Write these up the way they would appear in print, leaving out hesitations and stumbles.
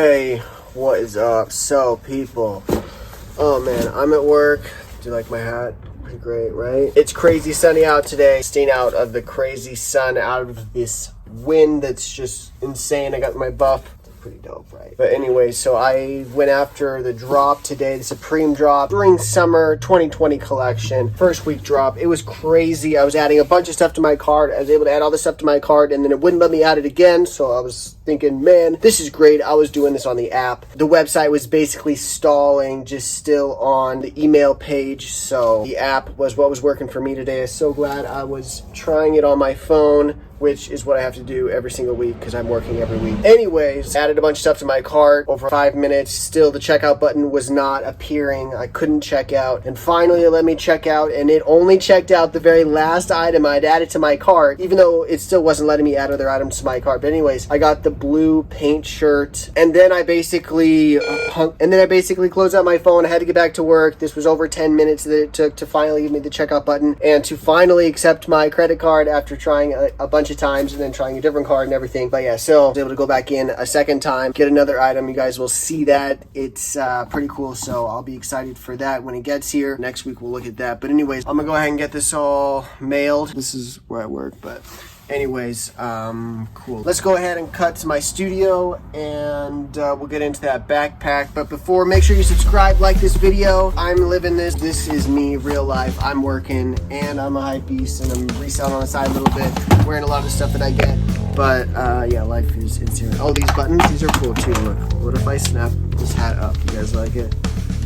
Hey, what is up? So, people, oh man, I'm at work. Do you like my hat? Pretty great, right? It's crazy sunny out today. Staying out of the crazy sun, out of this wind that's just insane. I got my buff. Pretty dope, right? But anyway, so I went after the drop today, the Supreme drop, spring summer 2020 collection, first week drop. It was crazy. I was adding a bunch of stuff to my cart. I was able to add all this stuff to my cart, and then it wouldn't let me add it again. So I was thinking, man, this is great. I was doing this on the app. The website was basically stalling, just still on the email page. So the app was what was working for me today. I'm so glad I was trying it on my phone, which is what I have to do every single week because I'm working every week. Anyways, added a bunch of stuff to my cart over 5 minutes. Still, the checkout button was not appearing. I couldn't check out. And finally, it let me check out, and it only checked out the very last item I'd added to my cart, even though it still wasn't letting me add other items to my cart. But anyways, I got the blue paint shirt, and then I basically closed out my phone. I had to get back to work. This was over 10 minutes that it took to finally give me the checkout button and to finally accept my credit card after trying a bunch of times and then trying a different card and everything. But yeah, so I was able to go back in a second time, get another item. You guys will see that. It's pretty cool, so I'll be excited for that when it gets here. Next week we'll look at that. But anyways, I'm gonna go ahead and get this all mailed. This is where I work, but anyways, cool. Let's go ahead and cut to my studio, and we'll get into that backpack. But before, make sure you subscribe, like this video. I'm living this. This is me, real life. I'm working, and I'm a hype beast, and I'm reselling on the side a little bit, wearing a lot of the stuff that I get. But yeah, life is here. Oh, these buttons, these are cool too. Look, what if I snap this hat up? You guys like it?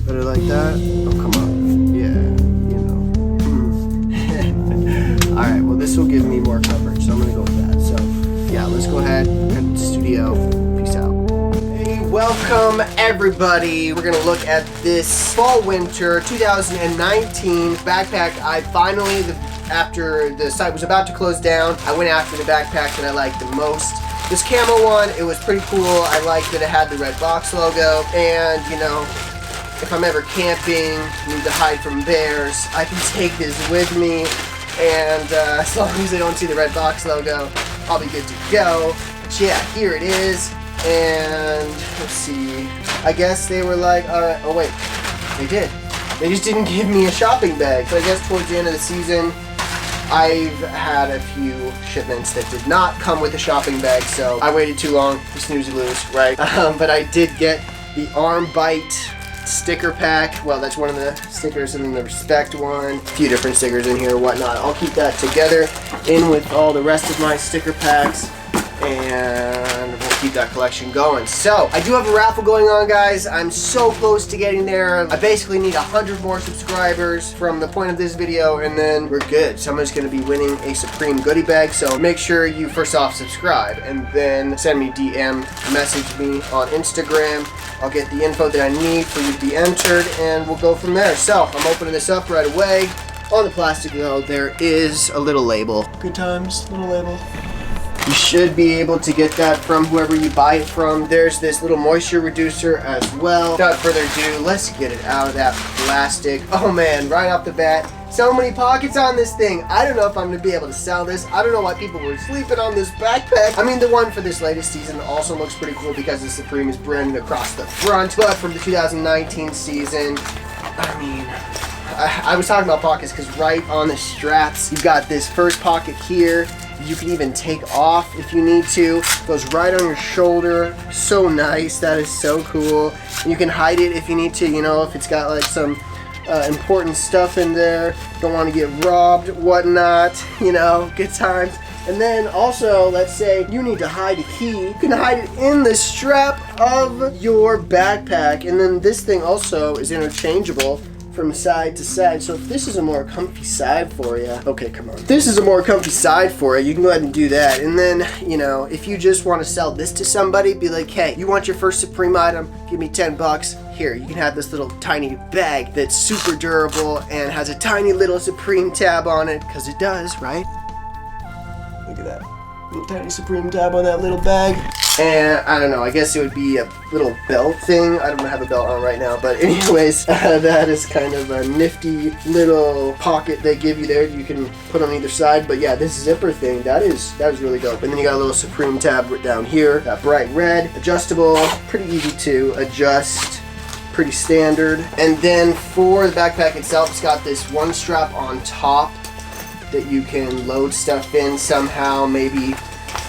Better like that? Oh, come on. Yeah, you know. Alright, well, this will give me more coverage, so I'm gonna go with that. So yeah, let's go ahead, cut to the studio. Peace out. Hey, welcome everybody. We're gonna look at this fall winter 2019 backpack. I finally, after the site was about to close down, I went after the backpack that I liked the most. This camo one, it was pretty cool. I liked that it had the red box logo, and you know, if I'm ever camping, need to hide from bears, I can take this with me, and as long as I don't see the red box logo, I'll be good to go. But yeah, here it is, and let's see, I guess they were like, alright, oh wait, they did. They just didn't give me a shopping bag. So I guess towards the end of the season, I've had a few shipments that did not come with a shopping bag, so I waited too long, snooze lose, right? But I did get the Arm Bite sticker pack. Well, that's one of the stickers, and then the Respect one. A few different stickers in here, whatnot. I'll keep that together in with all the rest of my sticker packs, and we'll keep that collection going. So, I do have a raffle going on, guys. I'm so close to getting there. I basically need 100 more subscribers from the point of this video, and then we're good. Someone's going to be winning a Supreme goodie bag, so make sure you first off subscribe, and then send me DM, message me on Instagram. I'll get the info that I need for you to be entered, and we'll go from there. So, I'm opening this up right away. On the plastic, though, there is a little label. Good times, little label. You should be able to get that from whoever you buy it from. There's this little moisture reducer as well. Without further ado, let's get it out of that plastic. Oh man, right off the bat, so many pockets on this thing. I don't know if I'm going to be able to sell this. I don't know why people were sleeping on this backpack. I mean, the one for this latest season also looks pretty cool because the Supreme is branded across the front. But from the 2019 season, I mean, I was talking about pockets because right on the straps, you've got this first pocket here. You can even take off if you need to. Goes right on your shoulder. So nice. That is so cool. And you can hide it if you need to, you know, if it's got like some important stuff in there. Don't want to get robbed, whatnot, you know, good times. And then also, let's say you need to hide a key. You can hide it in the strap of your backpack. And then this thing also is interchangeable from side to side. So if this is a more comfy side for you, okay, come on. If this is a more comfy side for you, you can go ahead and do that. And then, you know, if you just want to sell this to somebody, be like, hey, you want your first Supreme item? Give me 10 bucks. Here, you can have this little tiny bag that's super durable and has a tiny little Supreme tab on it, because it does, right? Look at that. Little tiny Supreme tab on that little bag. And I don't know, I guess it would be a little belt thing. I don't have a belt on right now, but anyways, that is kind of a nifty little pocket they give you there. You can put on either side, but yeah, this zipper thing, that is really dope. And then you got a little Supreme tab down here, that bright red, adjustable, pretty easy to adjust, pretty standard. And then for the backpack itself, it's got this one strap on top that you can load stuff in somehow. Maybe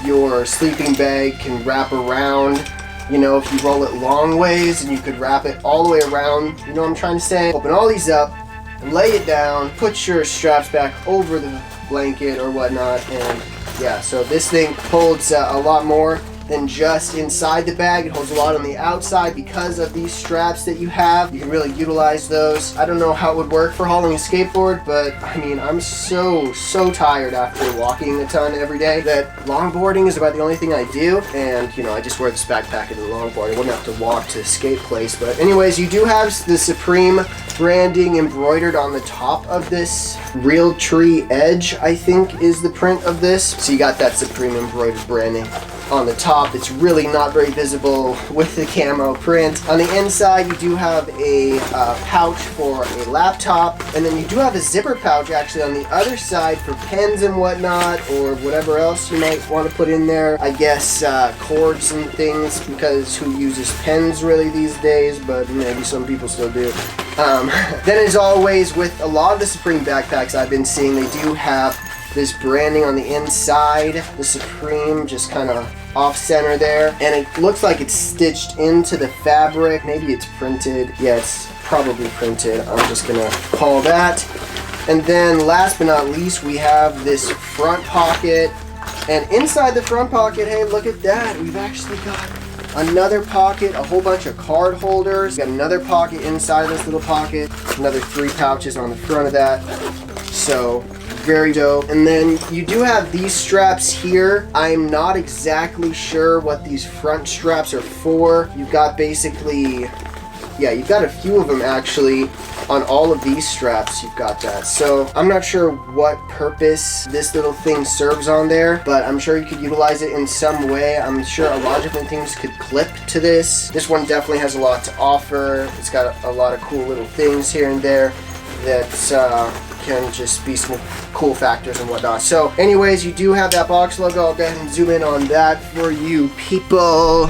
your sleeping bag can wrap around, you know, if you roll it long ways, and you could wrap it all the way around, you know what I'm trying to say? Open all these up and lay it down, put your straps back over the blanket or whatnot, and yeah, so this thing holds a lot more than just inside the bag. It holds a lot on the outside because of these straps that you have. You can really utilize those. I don't know how it would work for hauling a skateboard, but I mean, I'm so tired after walking a ton every day that longboarding is about the only thing I do. And you know, I just wear this backpack in the longboard. I wouldn't have to walk to the skate place. But anyways, you do have the Supreme branding embroidered on the top of this. Real Tree Edge, I think, is the print of this. So you got that Supreme embroidered branding on the top. It's really not very visible with the camo print. On the inside, you do have a pouch for a laptop, and then you do have a zipper pouch actually on the other side for pens and whatnot, or whatever else you might want to put in there. I guess cords and things, because who uses pens really these days, but maybe some people still do. Then as always, with a lot of the Supreme backpacks I've been seeing, they do have this branding on the inside, the Supreme just kind of off center there, and it looks like it's stitched into the fabric. Maybe it's printed. Yeah, it's probably printed. I'm just gonna call that. And then last but not least, we have this front pocket, and inside the front pocket, hey, look at that, we've actually got another pocket, a whole bunch of card holders. Got another pocket inside this little pocket, another 3 pouches on the front of that. So very dope. And then you do have these straps here. I'm not exactly sure what these front straps are for. You've got basically, yeah, you've got a few of them actually on all of these straps. You've got that. So I'm not sure what purpose this little thing serves on there, but I'm sure you could utilize it in some way. I'm sure a lot of different things could clip to this. This one definitely has a lot to offer. It's got a lot of cool little things here and there that can just be some cool factors and whatnot. So anyways, you do have that box logo. I'll go ahead and zoom in on that for you people.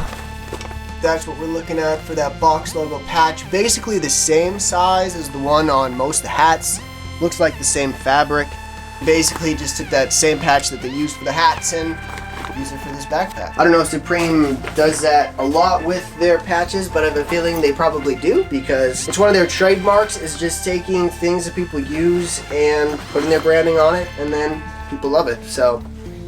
That's what we're looking at for that box logo patch. Basically the same size as the one on most of the hats. Looks like the same fabric. Basically just took that same patch that they used for the hats and use it for this backpack. I don't know if Supreme does that a lot with their patches, but I have a feeling they probably do, because it's one of their trademarks, is just taking things that people use and putting their branding on it, and then people love it. So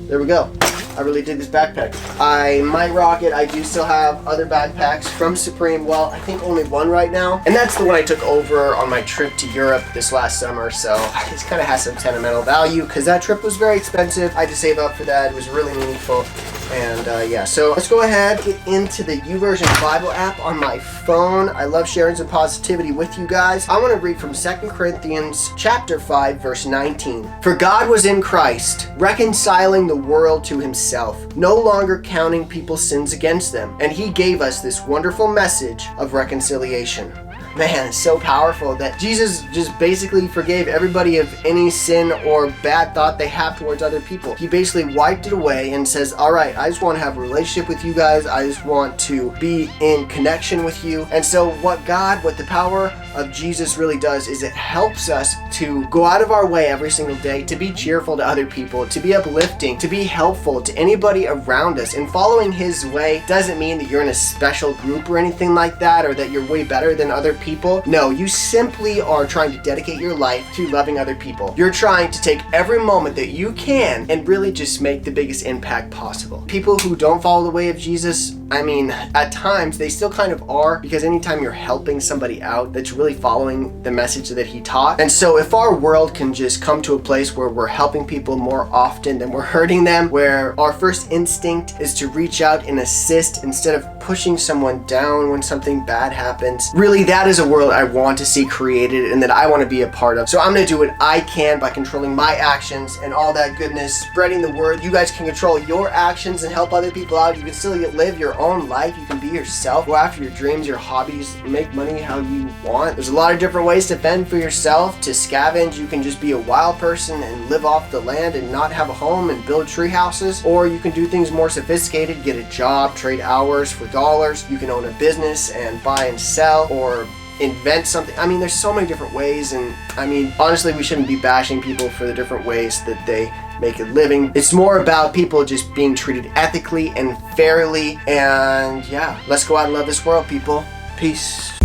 there we go. I really dig this backpack. I might rock it. I do still have other backpacks from Supreme. Well, I think only one right now. And that's the one I took over on my trip to Europe this last summer. So it kind of has some sentimental value because that trip was very expensive. I had to save up for that. It was really meaningful. And yeah, so let's go ahead and get into the YouVersion Bible app on my phone. I love sharing some positivity with you guys. I want to read from 2 Corinthians chapter 5, verse 19. For God was in Christ, reconciling the world to himself, no longer counting people's sins against them. And he gave us this wonderful message of reconciliation. Man, it's so powerful that Jesus just basically forgave everybody of any sin or bad thought they have towards other people. He basically wiped it away and says, all right, I just want to have a relationship with you guys. I just want to be in connection with you. And so what the power of Jesus really does is it helps us to go out of our way every single day to be cheerful to other people, to be uplifting, to be helpful to anybody around us. And following his way doesn't mean that you're in a special group or anything like that, or that you're way better than other people. No, you simply are trying to dedicate your life to loving other people. You're trying to take every moment that you can and really just make the biggest impact possible. People who don't follow the way of Jesus, I mean, at times they still kind of are, because anytime you're helping somebody out that's really following the message that he taught. And so if our world can just come to a place where we're helping people more often than we're hurting them, where our first instinct is to reach out and assist instead of pushing someone down when something bad happens. Really, that is a world I want to see created and that I want to be a part of. So I'm going to do what I can by controlling my actions and all that goodness, spreading the word. You guys can control your actions and help other people out. You can still live your own life. You can be yourself, go after your dreams, your hobbies, make money how you want. There's a lot of different ways to fend for yourself, to scavenge. You can just be a wild person and live off the land and not have a home and build tree houses, or you can do things more sophisticated, get a job, trade hours for dollars. You can own a business and buy and sell, or invent something. I mean, there's so many different ways, and I mean, honestly, we shouldn't be bashing people for the different ways that they make a living. It's more about people just being treated ethically and fairly, and yeah, let's go out and love this world, people. Peace.